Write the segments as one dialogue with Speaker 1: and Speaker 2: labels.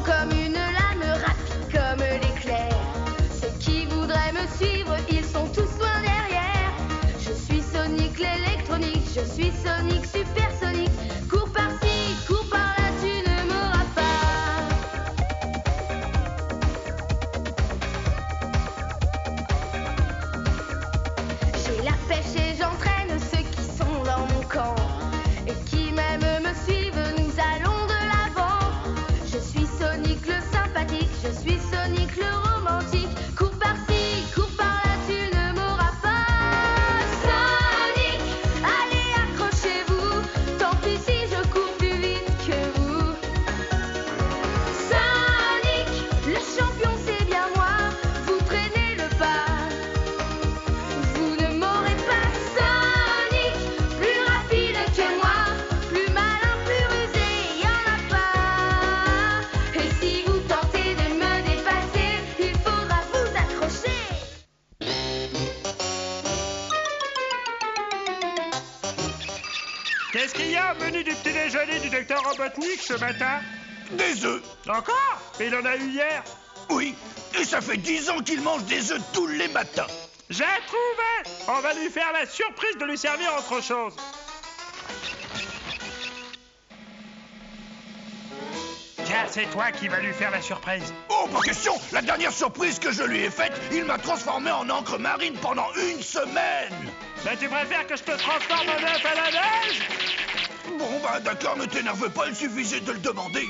Speaker 1: comme une lame, rapide comme l'éclair. Ceux qui voudraient me suivre, ils sont tous loin derrière. Je suis Sonic l'électronique, je suis Sonic supersonique. Cours par-ci, cours par-là, tu ne m'auras pas. J'ai la pêche et j'entraîne ceux qui sont dans mon camp. Et qui même me suivent, nous allons de l'avant. Je suis Sonic le sympathique, je suis Sonic le romantique. Cours par-ci, cours par-là, tu ne m'auras pas. Sonic, allez accrochez-vous, tant pis si je cours plus vite que vous. Sonic, le champion c'est bien moi, vous traînez le pas. Vous ne m'aurez pas. Sonic, plus rapide que moi, plus malin, plus rusé, y en a pas. Et si vous tentez de me dépasser, il faudra vous accrocher.
Speaker 2: Qu'est-ce qu'il y a au menu du petit déjeuner du docteur Robotnik ce matin?
Speaker 3: Des œufs.
Speaker 2: Encore? Mais il en a eu hier.
Speaker 3: Oui, et ça fait 10 ans qu'il mange des œufs tous les matins.
Speaker 2: J'ai trouvé! On va lui faire la surprise de lui servir autre chose. Tiens, c'est toi qui vas lui faire la surprise.
Speaker 3: Oh, pas question. La dernière surprise que je lui ai faite, il m'a transformé en encre marine pendant 1 semaine.
Speaker 2: Ben, tu préfères que je te transforme en œuf à la neige?
Speaker 3: Bon, bah d'accord, ne t'énerve pas, il suffisait de le demander.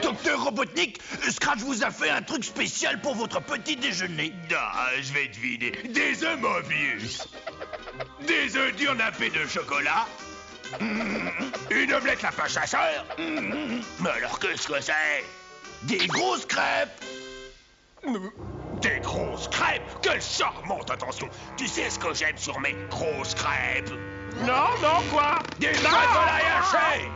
Speaker 3: Docteur Robotnik, Scratch vous a fait un truc spécial pour votre petit déjeuner.
Speaker 4: Ah, je vais deviner. Des œufs Mobius. Des œufs durs nappés de chocolat. Une omelette lapin chasseur. Mais alors qu'est-ce que c'est?
Speaker 3: Des grosses crêpes.
Speaker 4: Des grosses crêpes. Quelle charmante attention. Tu sais ce que j'aime sur mes grosses crêpes?
Speaker 2: Non, non, quoi?
Speaker 4: Des vrais volailles hachées.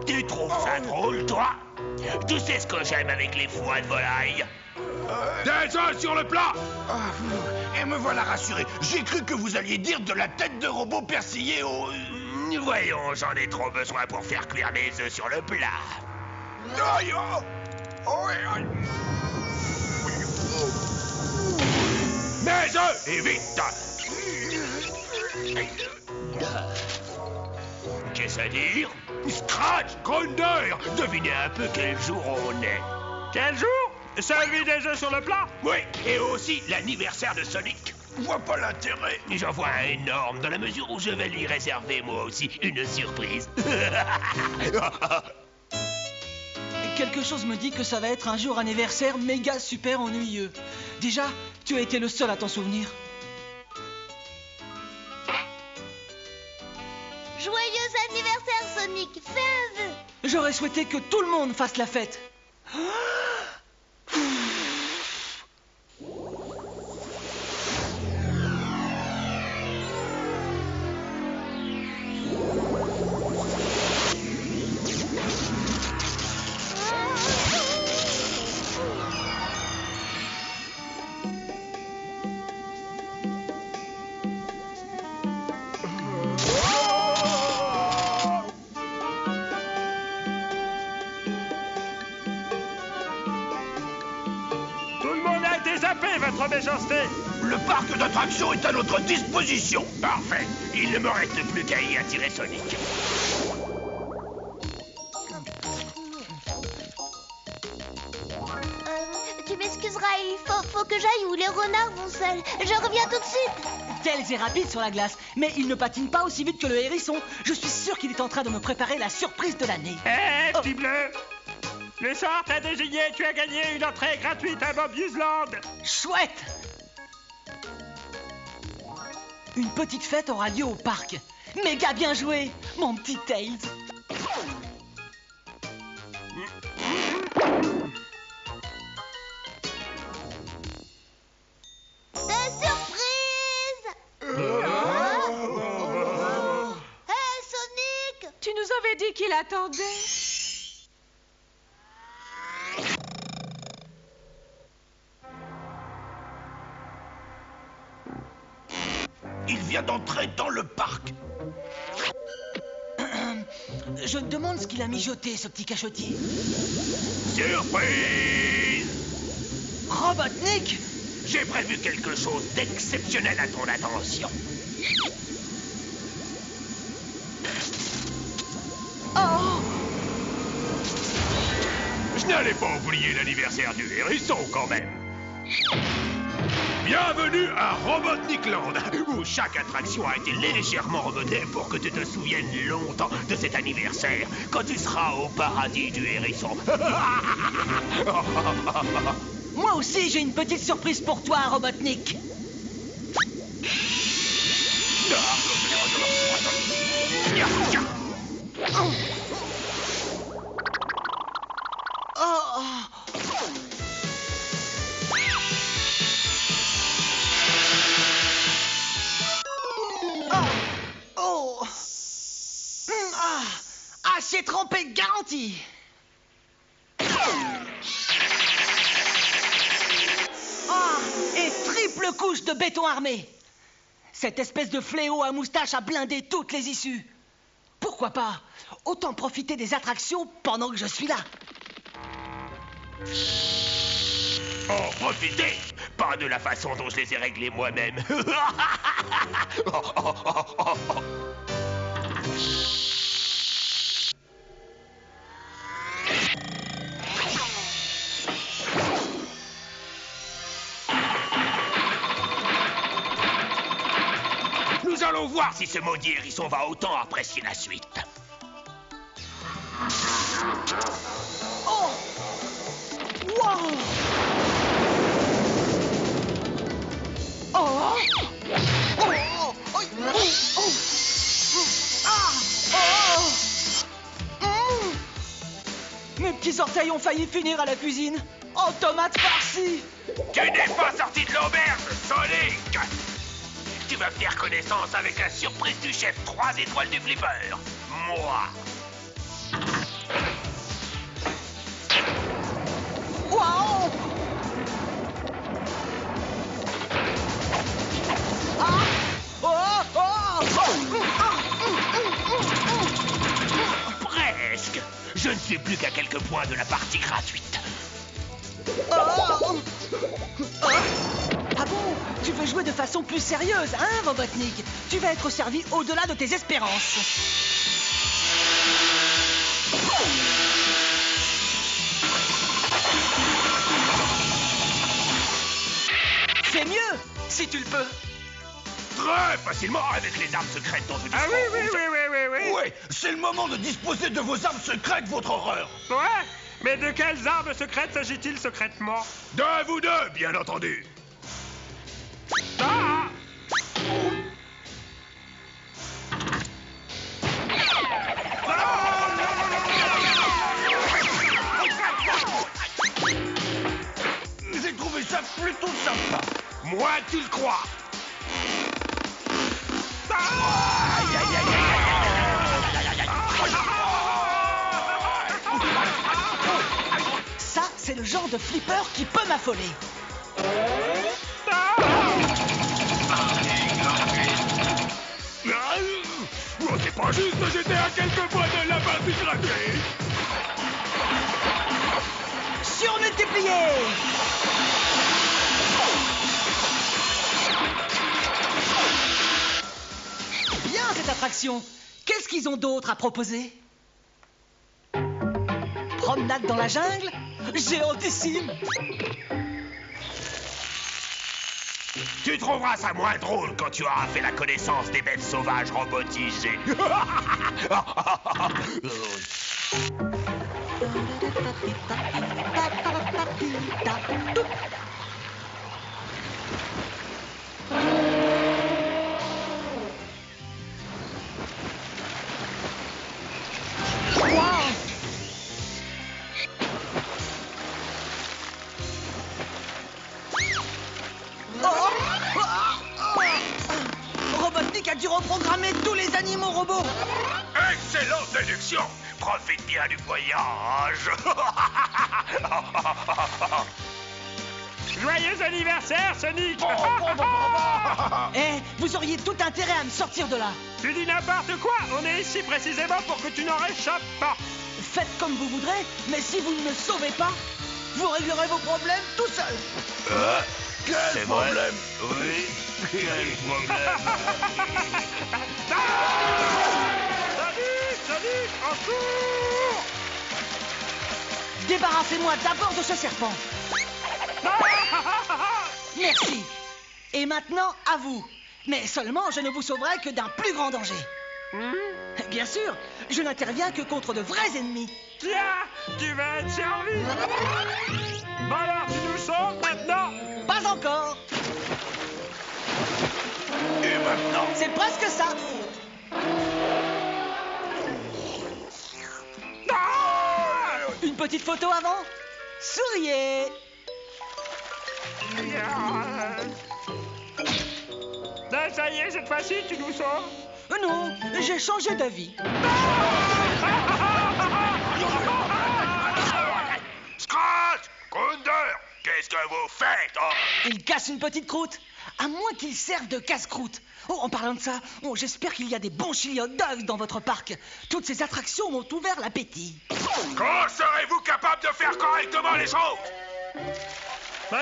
Speaker 4: Tu trouves ça drôle, toi? Tu sais ce que j'aime avec les foies de volaille? Des œufs sur le plat!
Speaker 3: Et me voilà rassuré. J'ai cru que vous alliez dire de la tête de robot persillée au...
Speaker 4: Voyons, j'en ai trop besoin pour faire cuire mes œufs sur le plat.
Speaker 3: Aïe, oh. Oh, aïe.
Speaker 4: Mes œufs, et vite! Qu'est-ce à dire? Scratch, Grunder, devinez un peu quel jour on est.
Speaker 2: Quel jour? Celui des œufs sur le plat?
Speaker 4: Oui, et aussi l'anniversaire de Sonic.
Speaker 3: Je vois pas l'intérêt.
Speaker 4: J'en vois un énorme dans la mesure où je vais lui réserver moi aussi une surprise.
Speaker 5: Quelque chose me dit que ça va être un jour anniversaire méga super ennuyeux. Déjà, tu as été le seul à t'en souvenir.
Speaker 6: Joyeux anniversaire, Sonic. Fais un vœu.
Speaker 5: J'aurais souhaité que tout le monde fasse la fête.
Speaker 2: Zappez votre méchanceté!
Speaker 3: Le parc d'attractions est à notre disposition.
Speaker 4: Parfait. Il ne me reste plus qu'à y attirer Sonic.
Speaker 6: Tu m'excuseras, il faut que j'aille où les renards vont seuls. Je reviens tout de suite.
Speaker 5: Tails est rapide sur la glace, mais il ne patine pas aussi vite que le hérisson. Je suis sûr qu'il est en train de me préparer la surprise de l'année.
Speaker 2: Hé, petit bleu! Le sort t'a désigné, tu as gagné une entrée gratuite à Mobius Land.
Speaker 5: Chouette! Une petite fête aura lieu au parc. Méga bien joué, mon petit Tails.
Speaker 6: Des surprises! Hey, Sonic!
Speaker 7: Tu nous avais dit qu'il attendait.
Speaker 3: Il vient d'entrer dans le parc.
Speaker 5: Je me demande ce qu'il a mijoté, ce petit cachotier.
Speaker 4: Surprise!
Speaker 5: Robotnik!
Speaker 4: J'ai prévu quelque chose d'exceptionnel à ton attention.
Speaker 5: Oh!
Speaker 4: Je n'allais pas oublier l'anniversaire du hérisson quand même. Bienvenue à Robotnikland, où chaque attraction a été légèrement remodelée pour que tu te souviennes longtemps de cet anniversaire, quand tu seras au paradis du hérisson.
Speaker 5: Moi aussi, j'ai une petite surprise pour toi, Robotnik. Acier trempé garanti. Et triple couche de béton armé. Cette espèce de fléau à moustache a blindé toutes les issues. Pourquoi pas? Autant profiter des attractions pendant que je suis là.
Speaker 4: En profiter? Pas de la façon dont je les ai réglés moi-même. Nous allons voir si ce maudit hérisson va autant apprécier la suite.
Speaker 5: Oh! Wow! Oh! Oh! Oh! Oh! Oh! Ah! Oh! Mes petits orteils ont failli finir à la cuisine. Oh, tomate farcie!
Speaker 4: Tu n'es pas sorti de l'auberge, Sonic! Tu vas faire connaissance avec la surprise du chef 3 étoiles du Flipper. Moi.
Speaker 5: Wow! Ah! Oh! Oh!
Speaker 4: Presque. Je ne suis plus qu'à quelques points de la partie gratuite.
Speaker 5: Oh! Ah bon? Tu veux jouer de façon plus sérieuse, hein, Robotnik? Tu vas être servi au-delà de tes espérances. C'est mieux, si tu le peux.
Speaker 4: Très facilement avec les armes secrètes dont je dispose.
Speaker 2: Ah oui, oui, oui, oui, oui, oui.
Speaker 3: Ouais, c'est le moment de disposer de vos armes secrètes, votre horreur.
Speaker 2: Ouais, mais de quelles armes secrètes s'agit-il secrètement?
Speaker 4: De vous deux, bien entendu.
Speaker 2: Ah!
Speaker 3: J'ai trouvé ça plutôt sympa.
Speaker 4: Moi, tu le crois.
Speaker 5: Ça, c'est le genre de flipper qui peut m'affoler.
Speaker 4: Oh, c'est pas juste, j'étais à quelques points de la partie gratuite.
Speaker 5: Surmultiplié! Bien cette attraction. Qu'est-ce qu'ils ont d'autre à proposer? Promenade dans la jungle? Géantissime!
Speaker 4: Tu trouveras ça moins drôle quand tu auras fait la connaissance des bêtes sauvages robotisées.
Speaker 5: Robotnik a dû reprogrammer tous les animaux robots.
Speaker 4: Excellente déduction. Profite bien du voyage.
Speaker 2: Joyeux anniversaire, Sonic.
Speaker 5: Eh, vous auriez tout intérêt à me sortir de là.
Speaker 2: Tu dis n'importe quoi. On est ici précisément pour que tu n'en réchappes pas.
Speaker 5: Faites comme vous voudrez, mais si vous ne me sauvez pas, vous réglerez vos problèmes tout seul.
Speaker 3: Quel problème?
Speaker 4: Oui, quel problème?
Speaker 2: Sonic, en cours.
Speaker 5: Débarrassez-moi d'abord de ce serpent. Merci. Et maintenant, à vous. Mais seulement, je ne vous sauverai que d'un plus grand danger. Bien sûr, je n'interviens que contre de vrais ennemis.
Speaker 2: Tiens, tu vas être servi. Bon alors, tu nous sauves maintenant?
Speaker 5: Pas encore.
Speaker 3: Et maintenant?
Speaker 5: C'est presque ça. Une petite photo avant? Souriez.
Speaker 2: Ben, ça y est, cette fois-ci, tu nous sauves.
Speaker 5: Non, j'ai changé d'avis.
Speaker 4: Scratch! Kunder! Qu'est-ce que vous faites? Oh,
Speaker 5: Il casse une petite croûte. À moins qu'il serve de casse-croûte. Oh, en parlant de ça, j'espère qu'il y a des bons chili hot dogs dans votre parc. Toutes ces attractions m'ont ouvert l'appétit.
Speaker 4: quand serez-vous capable de faire correctement les choses?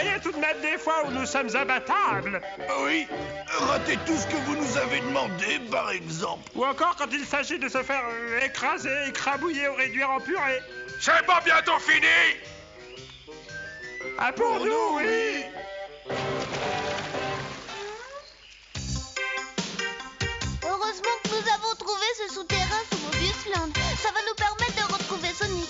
Speaker 2: Il y a tout de même des fois où nous sommes imbattables.
Speaker 3: Oui, ratez tout ce que vous nous avez demandé, par exemple.
Speaker 2: Ou encore quand il s'agit de se faire écraser, écrabouiller ou réduire en purée.
Speaker 4: C'est pas bientôt fini?
Speaker 2: Ah, pour nous, oui.
Speaker 6: Heureusement que nous avons trouvé ce souterrain sous Mobius Land. Ça va nous permettre de retrouver Sonic.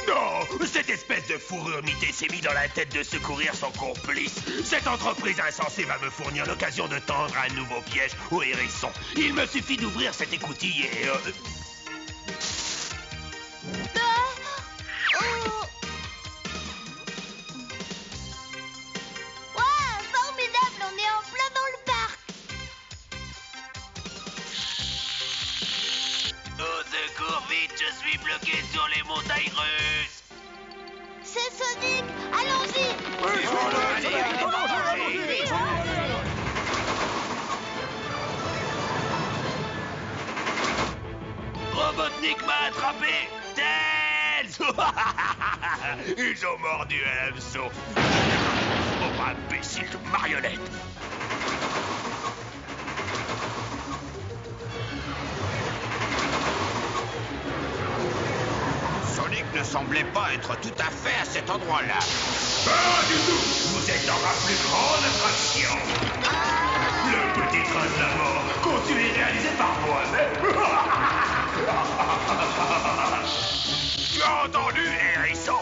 Speaker 4: Non, cette espèce de fourrure mitée s'est mis dans la tête de secourir son complice. Cette entreprise insensée va me fournir l'occasion de tendre un nouveau piège au hérisson. Il me suffit d'ouvrir cette écoutille et...
Speaker 6: Waouh, formidable, on est en plein dans le parc.
Speaker 4: Au secours, vite, je suis bloqué sur les montagnes russes.
Speaker 6: C'est Sonic, allons-y.
Speaker 4: Robotnik m'a attrapé. Tails! Ils ont mordu un hameçon. Oh, imbécile de marionnette.
Speaker 3: Sonic ne semblait pas être tout à fait à cet endroit-là.
Speaker 4: Pas du tout. Vous êtes dans ma plus grande attraction. Le petit train de la mort, conçu et réalisé par moi-même. Tu as entendu, hérisson?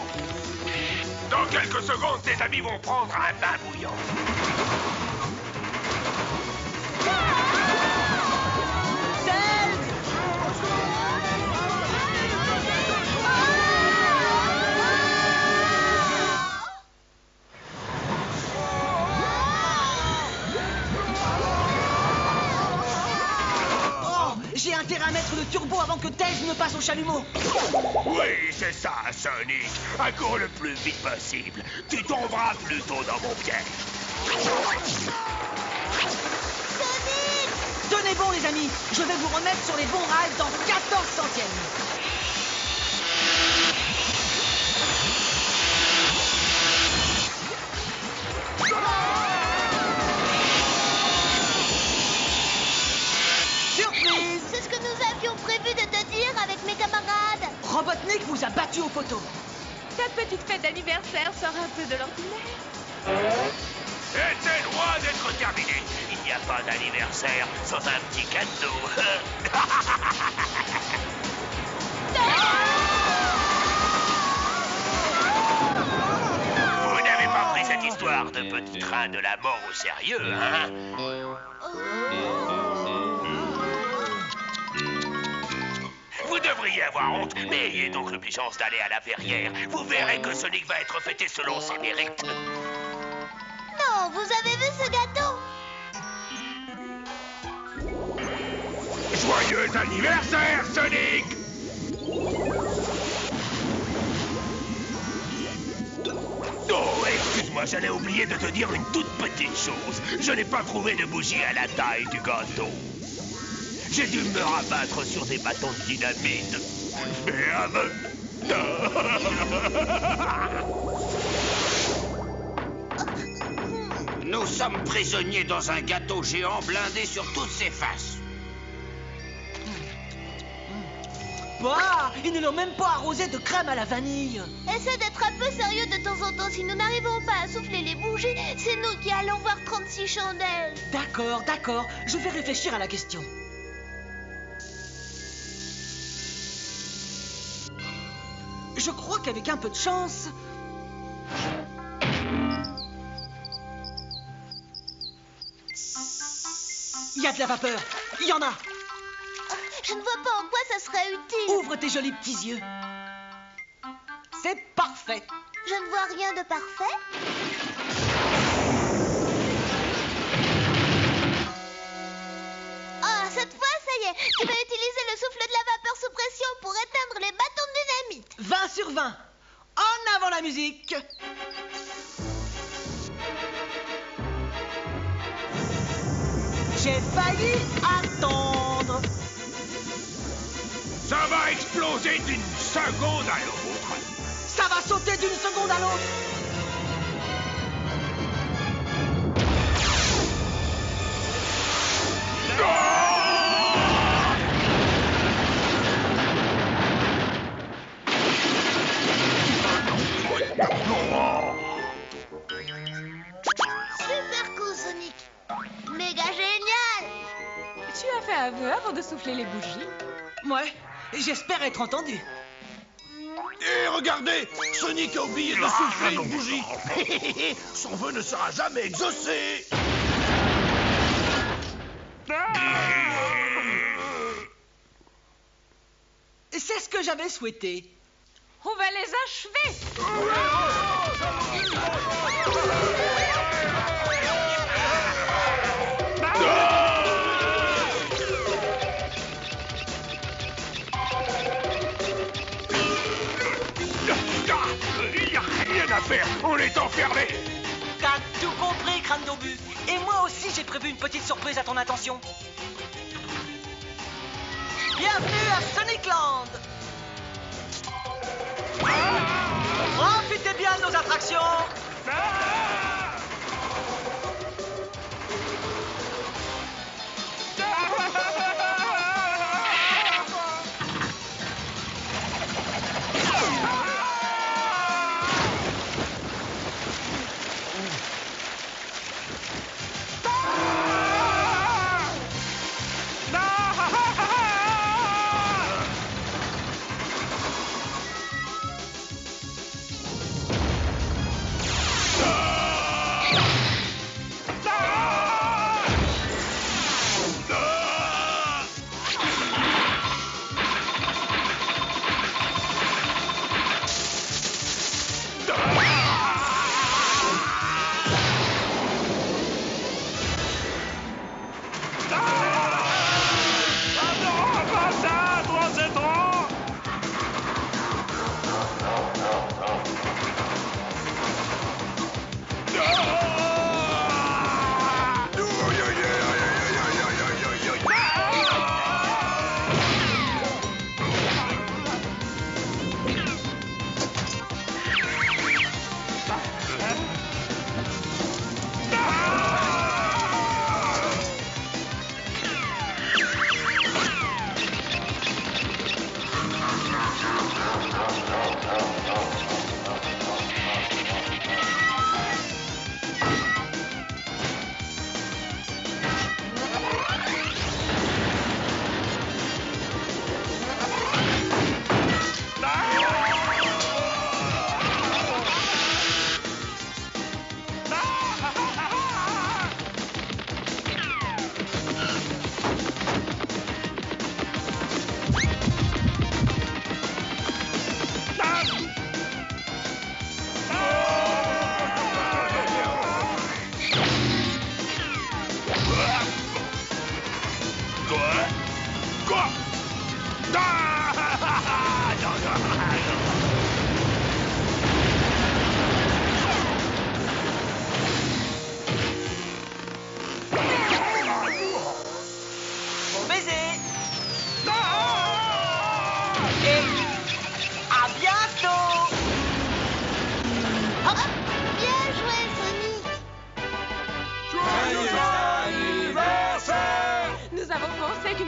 Speaker 4: Dans quelques secondes, tes amis vont prendre un bain bouillant.
Speaker 5: J'ai intérêt à mettre le turbo avant que Tails ne passe au chalumeau.
Speaker 4: Oui, c'est ça, Sonic. Accours le plus vite possible. Tu tomberas plutôt dans mon piège.
Speaker 6: Sonic!
Speaker 5: Tenez bon, les amis. Je vais vous remettre sur les bons rails dans 14 centièmes. Surprise!
Speaker 6: C'est ce que nous avions prévu de te dire avec mes camarades.
Speaker 5: Robotnik vous a battu au poteau.
Speaker 7: Ta petite fête d'anniversaire sort un peu de l'ordinaire.
Speaker 4: Et c'est loin d'être terminé. Il n'y a pas d'anniversaire sans un petit cadeau. Vous n'avez pas pris cette histoire de petit train de la mort au sérieux, hein? Vous devriez avoir honte, mais ayez donc l'obligeance d'aller à la verrière. Vous verrez que Sonic va être fêté selon ses mérites.
Speaker 6: Non, vous avez vu ce gâteau?
Speaker 4: Joyeux anniversaire, Sonic! Oh, excusez j'allais oublier de te dire une toute petite chose. Je n'ai pas trouvé de bougie à la taille du gâteau. J'ai dû me rabattre sur des bâtons de dynamite. Merde.
Speaker 8: Nous sommes prisonniers dans un gâteau géant blindé sur toutes ses faces.
Speaker 5: Bah, ils ne l'ont même pas arrosé de crème à la vanille.
Speaker 6: Essaie d'être un peu sérieux de temps en temps. Si nous n'arrivons pas à souffler les bougies, c'est nous qui allons voir 36 chandelles.
Speaker 5: D'accord, d'accord. Je vais réfléchir à la question. Je crois qu'avec un peu de chance... Il y a de la vapeur. Il y en a.
Speaker 6: Je ne vois pas en quoi ça serait utile.
Speaker 5: Ouvre tes jolis petits yeux. C'est parfait.
Speaker 6: Je ne vois rien de parfait. Ah, cette fois, ça y est. Tu vas utiliser le souffle de la vapeur sous pression pour éteindre les bâtons de dynamite.
Speaker 5: 20 sur 20. En avant la musique. J'ai failli attendre.
Speaker 4: Ça va exploser d'une seconde à l'autre.
Speaker 5: Ça va sauter d'une seconde à l'autre.
Speaker 6: Super coup, Sonic. Méga génial.
Speaker 7: Tu as fait un vœu avant de souffler les bougies.
Speaker 5: Ouais, j'espère être entendu.
Speaker 3: Et regardez, Sonic a oublié de souffler une bougie. Son vœu ne sera jamais exaucé.
Speaker 5: C'est ce que j'avais souhaité.
Speaker 7: On va les achever.
Speaker 4: Il n'y a rien à faire, on est enfermés.
Speaker 5: T'as tout compris, crâne d'obus. Et moi aussi, j'ai prévu une petite surprise à ton attention. Bienvenue à Sonicland. Profitez bien de nos attractions.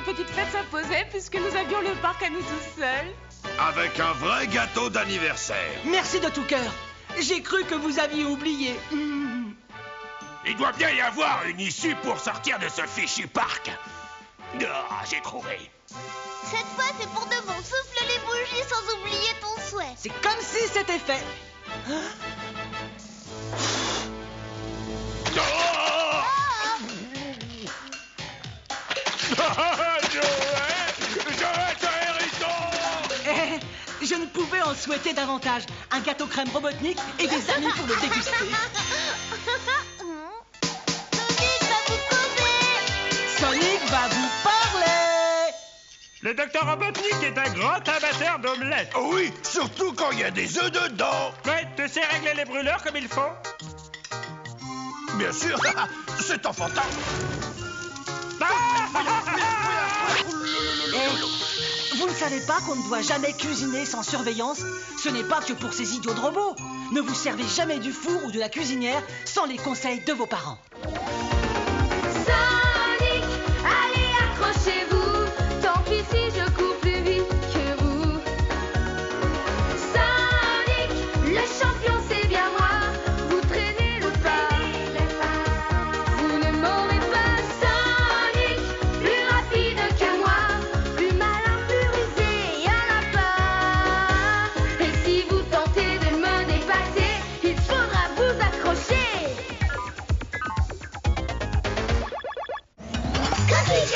Speaker 7: petite fête s'imposait puisque nous avions le parc à nous tout seuls.
Speaker 4: Avec un vrai gâteau d'anniversaire.
Speaker 5: Merci de tout cœur. J'ai cru que vous aviez oublié.
Speaker 4: Il doit bien y avoir une issue pour sortir de ce fichu parc. Ah, j'ai trouvé.
Speaker 6: Cette fois, c'est pour de bon. Souffle les bougies sans oublier ton souhait.
Speaker 5: C'est comme si c'était fait. Je ne pouvais en souhaiter davantage. Un gâteau crème Robotnik et des amis pour le déguster.
Speaker 6: Sonic va vous causer.
Speaker 5: Sonic va vous parler.
Speaker 2: Le docteur Robotnik est un grand amateur d'omelettes.
Speaker 3: Oh oui, surtout quand il y a des œufs dedans.
Speaker 2: Ouais, tu sais régler les brûleurs comme il faut?
Speaker 3: Bien sûr, c'est enfantin.
Speaker 5: Vous ne savez pas qu'on ne doit jamais cuisiner sans surveillance? Ce n'est pas que pour ces idiots de robots. Ne vous servez jamais du four ou de la cuisinière sans les conseils de vos parents.
Speaker 1: Sonic, allez accrochez-vous. Tant pis si je cours plus vite que vous. Sonic, le champion c'est bien moi. Vous traînez le pas. Vous ne m'aurez pas. Sonic, plus rapide que moi. Plus malin, plus rusé, y'en a pas. Et si vous tentez de me dépasser, il faudra vous accrocher.
Speaker 6: Coquille